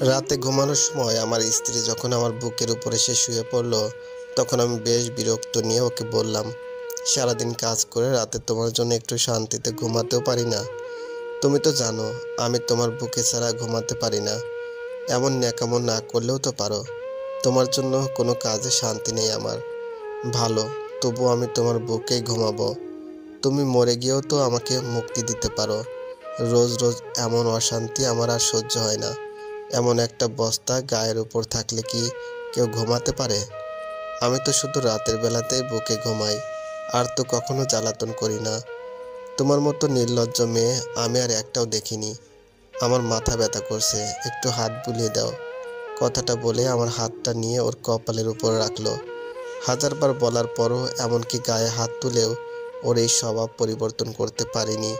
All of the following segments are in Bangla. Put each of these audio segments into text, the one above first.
রাতে ঘুমানোর সময় আমার স্ত্রী যখন আমার বুকের উপর এসে শুয়ে পড়ল, তখন আমি বেশ বিরক্ত নিয়ে ওকে বললাম, সারাদিন কাজ করে রাতে তোমার জন্য একটু শান্তিতে ঘুমাতেও পারি না। তুমি তো জানো আমি তোমার বুকে ছাড়া ঘুমাতে পারি না। এমন ন্যাকামো না করলেও তো পারো। তোমার জন্য কোনো কাজে শান্তি নেই আমার। ভালো, তবু আমি তোমার বুকেই ঘুমাবো। তুমি মরে গিয়েও তো আমাকে মুক্তি দিতে পারো। রোজ রোজ এমন অশান্তি আমার আর সহ্য হয় না। এমন একটা বস্তা গায়ের উপর থাকলে কি কেউ ঘুমাতে পারে? আমি তো শুধু রাতের বেলাতেই বুকে ঘুমাই, আর তো কখনো জ্বালাতন করি না। তোমার মতো নির্লজ্জ মেয়ে আমি আর একটাও দেখিনি। আমার মাথা ব্যথা করছে, একটু হাত বুলিয়ে দাও। কথাটা বলে আমার হাতটা নিয়ে ওর কপালের উপর রাখলো। হাজারবার বলার পরও এমনকি গায়ে হাত তুলেও ওর এই স্বভাব পরিবর্তন করতে পারিনি।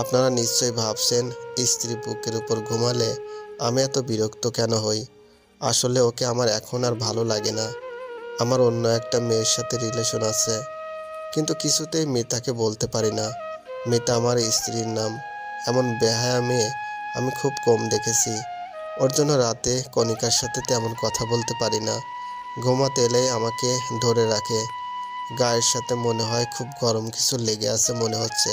আপনারা নিশ্চয়ই ভাবছেন, স্ত্রী বুকের উপর ঘুমালে আমি এত বিরক্ত কেন হই। আসলে ওকে আমার এখন আর ভালো লাগে না। আমার অন্য একটা মেয়ের সাথে রিলেশন আছে, কিন্তু কিছুতেই মিতাকে বলতে পারি না। মিতা আমার স্ত্রীর নাম। এমন বেহায়া মেয়ে আমি খুব কম দেখেছি। ওর জন্য রাতে কণিকার সাথে তেমন কথা বলতে পারি না। ঘুমাতে এলেই আমাকে ধরে রাখে। গায়ের সাথে মনে হয় খুব গরম কিছু লেগে আছে মনে হচ্ছে।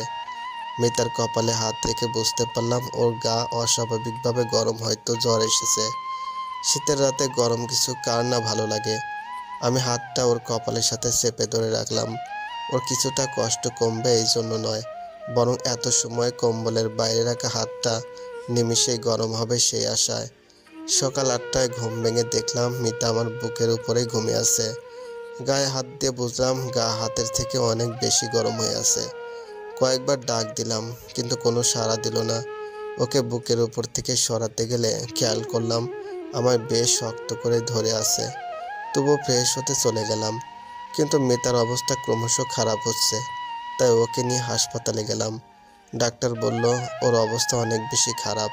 মিতার কপালে হাত রেখে বুঝতে পারলাম ওর গা অস্বাভাবিকভাবে গরম, হয়তো জ্বর এসেছে। শীতের রাতে গরম কিছু কার না ভালো লাগে। আমি হাতটা ওর কপালের সাথে চেপে ধরে রাখলাম। ওর কিছুটা কষ্ট কমবে এই জন্য নয়, বরং এত সময় কম্বলের বাইরে রাখা হাতটা নিমিষেই গরম হবে সেই আশায়। সকাল 8টায় ঘুম ভেঙে দেখলাম মিতা আমার বুকের উপরে ঘুমিয়ে আছে। গায়ে হাত দিয়ে বুঝলাম গা হাতের থেকে অনেক বেশি গরম হয়ে আছে। কয়েকবার ডাক দিলাম, কিন্তু কোনো সাড়া দিল না। ওকে বুকের উপর থেকে সরাতে গেলে খেয়াল করলাম আমায় বেশ শক্ত করে ধরে আছে। তবুও ফ্রেশ হতে চলে গেলাম, কিন্তু মিতার অবস্থা ক্রমশ খারাপ হচ্ছে। তাই ওকে নিয়ে হাসপাতালে গেলাম। ডাক্তার বলল ওর অবস্থা অনেক বেশি খারাপ,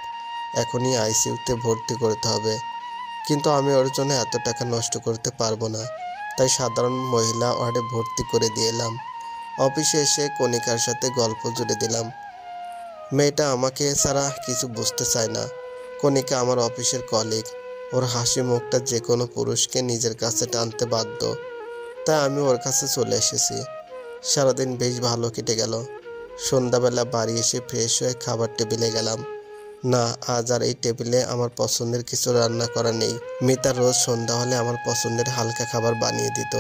এখনই আইসিইউতে ভর্তি করতে হবে। কিন্তু আমি ওর জন্য এত টাকা নষ্ট করতে পারবো না, তাই সাধারণ মহিলা ওয়ার্ডে ভর্তি করে দিয়ে এলাম। অফিসে এসে কণিকার সাথে গল্প জুড়ে দিলাম। মেয়েটা আমাকে ছাড়া কিছু বুঝতে চায় না। কণিকা আমার অফিসের কলিগ। ওর হাসি মুখটা যে কোনো পুরুষকে নিজের কাছে টানতে বাধ্য। তাই আমি ওর কাছে চলে এসেছি। সারাদিন বেশ ভালো কেটে গেল। সন্ধ্যাবেলা বাড়ি এসে ফ্রেশ হয়ে খাবার টেবিলে গেলাম। না, আজ আর এই টেবিলে আমার পছন্দের কিছু রান্না করা নেই। মিতা রোজ সন্ধ্যা হলে আমার পছন্দের হালকা খাবার বানিয়ে দিত,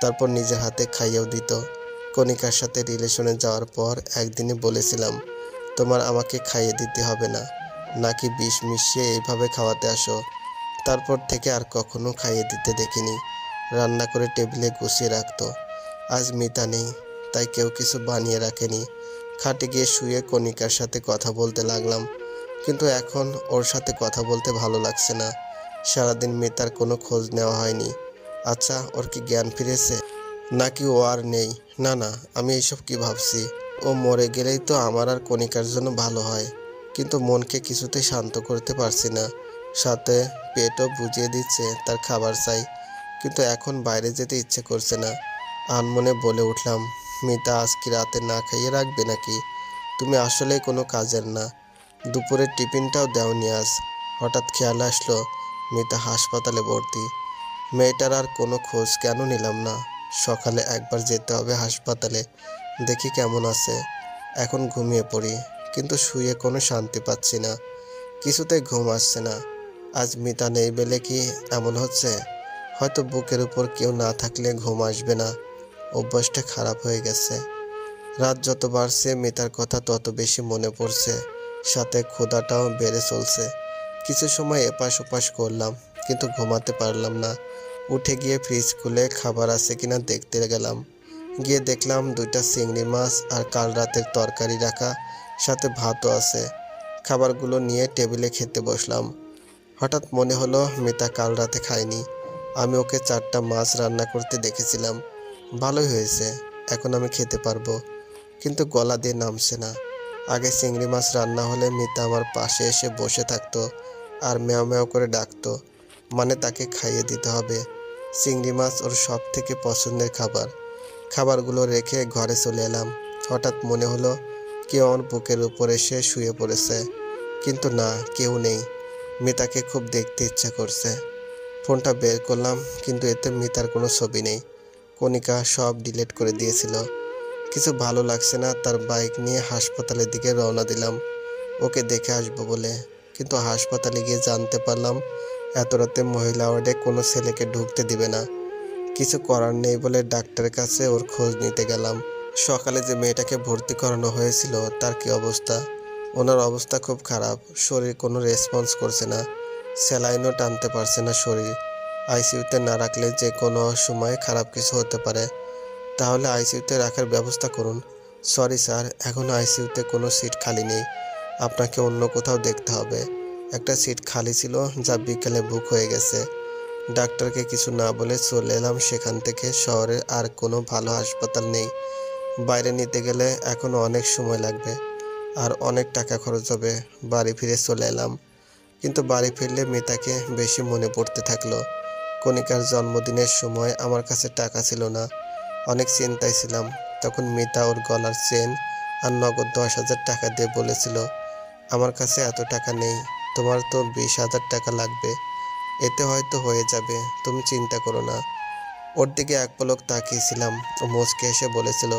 তারপর নিজের হাতে খাইয়েও দিত। কণিকার সাথে রিলেশনে যাওয়ার পর একদিনই বলেছিলাম, তোমার আমাকে খাইয়ে দিতে হবে না, নাকি বিষ মিশিয়ে এইভাবে খাওয়াতে আসো। তারপর থেকে আর কখনো খাইয়ে দিতে দেখিনি। রান্না করে টেবিলে গুছিয়ে রাখতো। আজ মিতা নেই, তাই কেউ কিছু বানিয়ে রাখেনি। খাটে গিয়ে শুয়ে কণিকার সাথে কথা বলতে লাগলাম, কিন্তু এখন ওর সাথে কথা বলতে ভালো লাগছে না। সারাদিন মিতার কোনো খোঁজ নেওয়া হয়নি। আচ্ছা, ওর কি জ্ঞান ফিরেছে, নাকি ও আর নেই? না না, আমি এইসব কি ভাবছি? ও মরে গেলেই তো আমার আর কণিকার জন্য ভালো হয়, কিন্তু মনকে কিছুতেই শান্ত করতে পারছি না। সাথে পেটও বুঝিয়ে দিচ্ছে তার খাবার চাই, কিন্তু এখন বাইরে যেতে ইচ্ছে করছে না। আনমনে বলে উঠলাম, মিতা আজ কি রাতে না খাইয়ে রাখবে নাকি? তুমি আসলেই কোনো কাজের না। দুপুরের টিফিনটাও দেওনি আজ। হঠাৎ খেয়াল আসলো মিতা হাসপাতালে ভর্তি। মেয়েটার আর কোনো খোঁজ কেন নিলাম না? সকালে একবার যেতে হবে হাসপাতালে, দেখি কেমন আছে। এখন ঘুমিয়ে পড়ি, কিন্তু শুয়ে কোনো শান্তি পাচ্ছি না। কিছুতেই ঘুম আসছে না। আজ মিতা নেই বলে কি এমন হচ্ছে? হয়তো বুকের উপর কেউ না থাকলে ঘুম আসবে না, অভ্যাসটা খারাপ হয়ে গেছে। রাত যত বাড়ছে মিতার কথা তত বেশি মনে পড়ছে, সাথে ক্ষুধাটাও বেড়ে চলছে। কিছু সময় এপাশ ওপাশ করলাম, কিন্তু ঘুমাতে পারলাম না। উঠে গিয়ে ফ্রিজ খুলে খাবার আছে কিনা দেখতে গেলাম। গিয়ে দেখলাম 2টা চিংড়ি মাছ আর কাল রাতের তরকারি রাখা, সাথে ভাতও আছে। খাবারগুলো নিয়ে টেবিলে খেতে বসলাম। হঠাৎ মনে হলো মিতা কাল রাতে খায়নি। আমি ওকে 4টা মাছ রান্না করতে দেখেছিলাম। ভালোই হয়েছে, এখন আমি খেতে পারবো। কিন্তু গলা দিয়ে নামছে না। আগে চিংড়ি মাছ রান্না হলে মিতা আমার পাশে এসে বসে থাকতো আর ম্যাও ম্যাও করে ডাকতো, মানে তাকে খাইয়ে দিতে হবে। চিংড়ি মাছ ওর সব থেকে পছন্দের খাবার। খাবারগুলো রেখে ঘরে চলে এলাম। হঠাৎ মনে হলো কেউ আমার বুকের উপর এসে শুয়ে পড়েছে, কিন্তু না, কেউ নেই। মিতাকে খুব দেখতে ইচ্ছা করছে। ফোনটা বের করলাম, কিন্তু এতে মিতার কোনো ছবি নেই। কণিকা সব ডিলিট করে দিয়েছিল। কিছু ভালো লাগছে না, তার বাইক নিয়ে হাসপাতালের দিকে রওনা দিলাম ওকে দেখে আসবো বলে। কিন্তু হাসপাতালে গিয়ে জানতে পারলাম এত রাতে মহিলা ওয়ার্ডে কোনো ছেলেকে ঢুকতে দিবে না। কিছু করার নেই বলে ডাক্তারের কাছে ওর খোঁজ নিতে গেলাম। সকালে যে মেয়েটাকে ভর্তি করানো হয়েছিল তার কি অবস্থা? ওনার অবস্থা খুব খারাপ, শরীর কোনো রেসপন্স করছে না, স্যালাইনও টানতে পারছে না শরীর। আইসিইউতে না রাখলে যে কোনো সময় খারাপ কিছু হতে পারে। তাহলে আইসিইউতে রাখার ব্যবস্থা করুন। সরি স্যার, এখন আইসিইউতে কোনো সিট খালি নেই, আপনাকে অন্য কোথাও দেখতে হবে। একটা সিট খালি ছিল যা বিকেলে বুক হয়ে গেছে। ডাক্তারকে কিছু না বলে চলে এলাম সেখান থেকে। শহরে আর কোনো ভালো হাসপাতাল নেই, বাইরে নিতে গেলে এখনও অনেক সময় লাগবে আর অনেক টাকা খরচ হবে। বাড়ি ফিরে চলে এলাম, কিন্তু বাড়ি ফিরলে মিতাকে বেশি মনে পড়তে থাকলো। কণিকার জন্মদিনের সময় আমার কাছে টাকা ছিল না, অনেক চিন্তায় ছিলাম। তখন মিতা ওর গলার চেন আর নগদ 10,000 টাকা দিয়ে বলেছিল, আমার কাছে এত টাকা নেই, তোমার তো 20,000 টাকা লাগবে, এতে হয়তো হয়ে যাবে, তুমি চিন্তা করো না। ওর দিকে এক পলক তাকিয়েছিলাম। ও মুচকে এসে বলেছিল,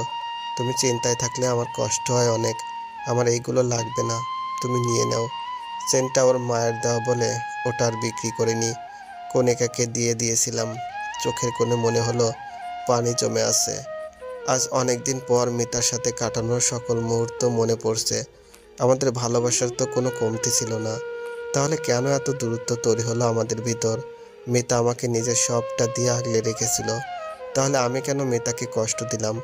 তুমি চিন্তায় থাকলে আমার কষ্ট হয় অনেক, আমার এইগুলো লাগবে না, তুমি নিয়ে নাও। চেনটা ওর মায়ের দেওয়া বলে ওটা আর বিক্রি করিনি, কণিকাকে দিয়ে দিয়েছিলাম। চোখের কোণে মনে হলো পানি জমে আছে। আজ অনেক দিন পর মিতার সাথে কাটানোর সকল মুহূর্ত মনে পড়ছে। আমাদের ভালোবাসার তো কোনো কমতি ছিল না, তাহলে কেন এত দূরত্ব তৈরি হলো আমাদের ভিতর? মিতা আমাকে নিজের সবটা দিয়ে আগলে রেখেছিল, তাহলে আমি কেন মিতাকে কষ্ট দিলাম?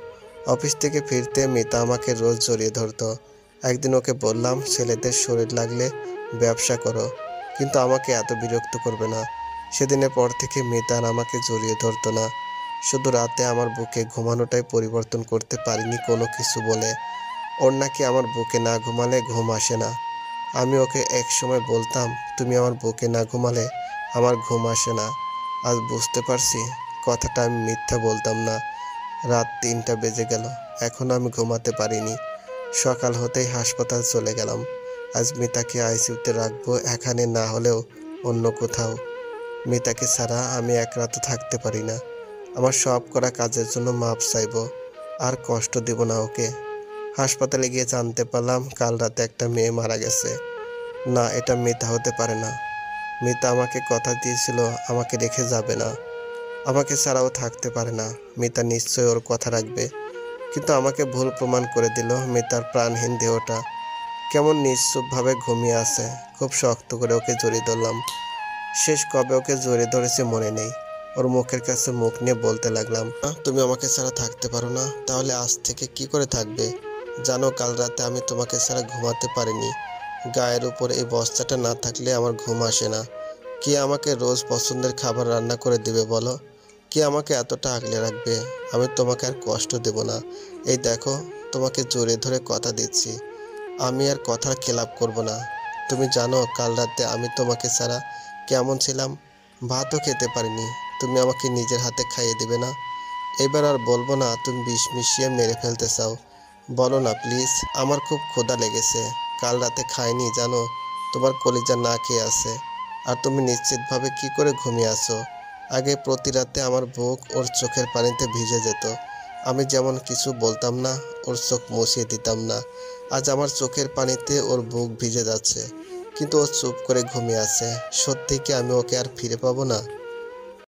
অফিস থেকে ফিরতে মিতা আমাকে রোজ জড়িয়ে ধরতো। একদিন ওকে বললাম, ছেলেদের শরীর লাগলে ব্যবসা করো, কিন্তু আমাকে এত বিরক্ত করবে না। সেদিনের পর থেকে মিতা আর আমাকে জড়িয়ে ধরতো না। শুধু রাতে আমার বুকে ঘুমানোটাই পরিবর্তন করতে পারিনি কোনো কিছু বলে। ওর নাকি আমার বুকে না ঘুমালে ঘুম আসে না। আমি ওকে এক সময় বলতাম, তুমি আমার বুকে না ঘুমালে আমার ঘুম আসে না। আজ বুঝতে পারছি কথাটা আমি মিথ্যা বলতাম না। রাত 3টা বেজে গেল, এখনো আমি ঘুমাতে পারিনি। সকাল হতেই হাসপাতাল চলে গেলাম। আজ মিতাকে আইসিইউতে রাখবো, এখানে না হলেও অন্য কোথাও। মিতাকে ছাড়া আমি এক রাতও থাকতে পারি না। আমার সব করা কাজের জন্য মাপ চাইব, আর কষ্ট দেব না ওকে। হাসপাতালে গিয়ে জানতে পারলাম কাল রাতে একটা মেয়ে মারা গেছে। না, এটা মিতা হতে পারে না। মিতা আমাকে কথা দিয়েছিল আমাকে রেখে যাবে না, আমাকে ছাড়াও থাকতে পারে না। মিতা নিশ্চয়ই ওর কথা রাখবে, কিন্তু আমাকে ভুল প্রমাণ করে দিল। মিতার প্রাণহীন দেহটা কেমন নিশ্চুপভাবে ঘুমিয়ে আছে। খুব শক্ত করে ওকে জড়িয়ে ধরলাম। শেষ কবে ওকে জড়িয়ে ধরেছে মনে নেই। ওর মুখের কাছে মুখ নিয়ে বলতে লাগলাম, তুমি আমাকে ছাড়া থাকতে পারো না, তাহলে আজ থেকে কি করে থাকবে? জানো, কাল রাতে আমি তোমাকে ছাড়া ঘুমাতে পারিনি। গায়ের উপর এই বস্তাটা না থাকলে আমার ঘুম আসে না। কে আমাকে রোজ পছন্দের খাবার রান্না করে দেবে বলো? কে আমাকে এতটা আগলে রাখবে? আমি তোমাকে আর কষ্ট দেব না। এই দেখো, তোমাকে জড়িয়ে ধরে কথা দিচ্ছি, আমি আর কথার খেলাপ করব না। তুমি জানো কাল রাতে আমি তোমাকে ছাড়া কেমন ছিলাম? ভাতও খেতে পারিনি। তুমি আমাকে নিজের হাতে খাইয়ে দেবে না? এবার আর বলবো না তুমি বিষ মিশিয়ে মেরে ফেলতে চাও। বলো না প্লিজ, আমার খুব ক্ষুধা লেগেছে, কাল রাতে খাইনি জানো, তোমার কলিজা না খেয়ে আছে। আর তুমি নিশ্চিতভাবে কি করে ঘুমিয়ে আছো? আগে প্রতি রাতে আমার বুক ওর চোখের পানিতে ভিজে যেত। আমি যেমন কিছু বলতাম না, ওর চোখ মুছিয়ে দিতাম না। আজ আমার চোখের পানিতে ওর বুক ভিজে যাচ্ছে, কিন্তু ও চুপ করে ঘুমিয়ে আছে। সত্যি কি আমি ওকে আর ফিরে পাবো না?